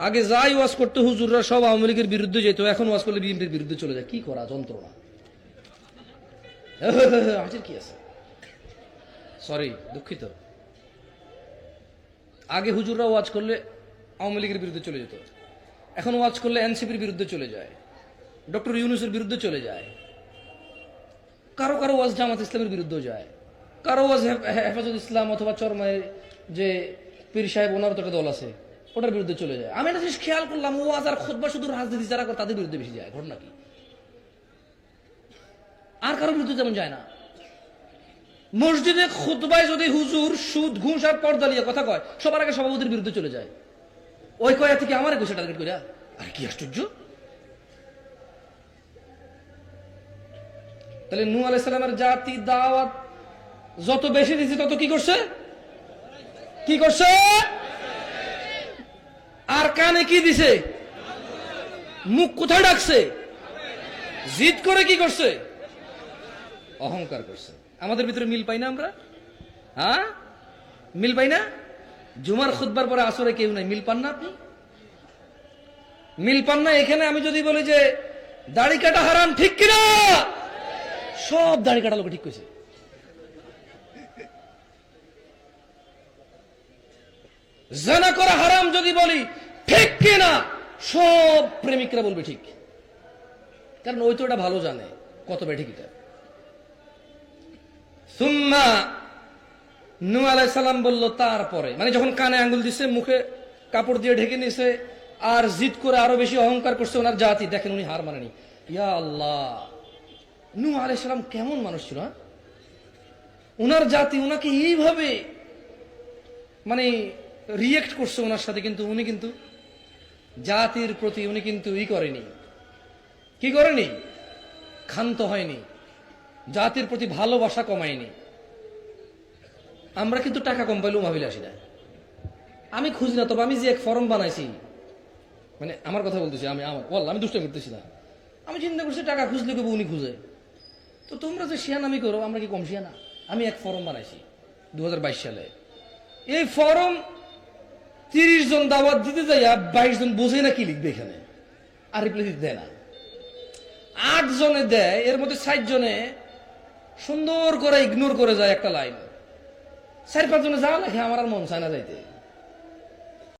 আগে যাই ওয়াজ করতে হুজুররা সব আওয়ামী লীগের বিরুদ্ধে যেত, এখন ওয়াজ করলে বিএনপির বিরুদ্ধে চলে যায়। কি করা যন্ত্রণা। হাজির কি আছে, সরি দুঃখিত। আগে হুজুররা ওয়াজ করলে আওয়ামী লীগের বিরুদ্ধে চলে যেত, এখন ওয়াজ করলে এনসিপির বিরুদ্ধে চলে যায়, ডক্টর ইউনূসের বিরুদ্ধে চলে যায়, কারো কারো ওয়াজ জামাত ইসলামের বিরুদ্ধেও যায়, কারো ওয়াজ হেফাজত ইসলাম অথবা চরমায়ের যে পীর সাহেব ওনার তো একটা দল আছে ওটার বিরুদ্ধে চলে যায়। আমি একটা জিনিস খেয়াল করলাম, ওয়াজ আর খুতবা শুধু রাজনীতি যারা করে তাদের বিরুদ্ধে বেশি যায়। ঘটনা কি? আর কারোর বিরুদ্ধে যেমন যায় না। মসজিদে খুতবায় যদি হুজুর সুদ ঘুষ আর পর্দা নিয়ে কথা কয়, সবার আগে সভাপতির বিরুদ্ধে চলে যায়। ওই কয়া থেকে আমার ঘুষে টার্গেট করে। আর কি আশ্চর্য। তাহলে নূহ আলাইহিস সালামের জাতি দাওয়াত যত বেশি দিয়েছে তত কি করছে? কি করছে? আর কানে কি দিছে? মুখ কোথায় ডাকছে? জিদ করে কি করছে? অহংকার করছে। আমাদের ভিতরে মিল পাই না আমরা? হ্যাঁ, মিল পাই না? জুমার খুতবার পরে আসরে কেউ নাই, মিল পান না আপনি? মিল পান না? এখানে আমি যদি বলি যে দাড়ি কাটা হারাম, ঠিক কিনা? সব দাড়ি কাটা লোক ঠিক কইছে। জানা করা হারাম যদি বলি, ঠিক কিনা? সব প্রেমিকরা বলবে ঠিক, কারণ ওই তো এটা ভালো জানে কত বেঠিক এটা। সুম্মা নূহ আলাইহিস সালাম বলল তারপরে, মানে যখন কানে আঙ্গুল দিছে, মুখে কাপড় দিয়ে ঢেকে নিছে, আর জিদ করে আরো বেশি অহংকার করছে ওনার জাতি। দেখেন উনি হার মানেনি। ইয়া আল্লাহ, নূহ আলাইহিস সালাম কেমন মানুষ ছিল। ওনার জাতি ওনাকে এইভাবে মানে রিয়েক্ট করছে ওনার সাথে, কিন্তু উনি কিন্তু জাতির প্রতি উনি কিন্তু করেনি, কি করেনি? ক্ষান্ত হয়নি, জাতির প্রতি ভালোবাসা কমায়নি। আমরা কিন্তু টাকা কম পাইলেও মাহফিলে আসি না। আমি খুঁজি না, তবে আমি যে এক ফরম বানাইছি, মানে আমার কথা বলতেছি, আমি দুষ্ট করতেছি না। আমি চিন্তা করছি টাকা খুঁজলে কেউ উনি খুঁজে, তো তোমরা যে শিয়ানামি করো, আমরা কি কম শিয়ানা? আমি এক ফরম বানাইছি 2022 সালে। এই ফরম 30 জন দাওয়াত দিতে যাইয়া 22 জন বোঝে না কি লিখবে এখানে, আর রিপ্লাই দিতে দেয় না। 8 জনে দেয়, এর মধ্যে 60 জনে সুন্দর করে ইগনোর করে যায় একটা লাইন। 4-5 জনে যা লেখে আমার আর মন চায় না যাইতে।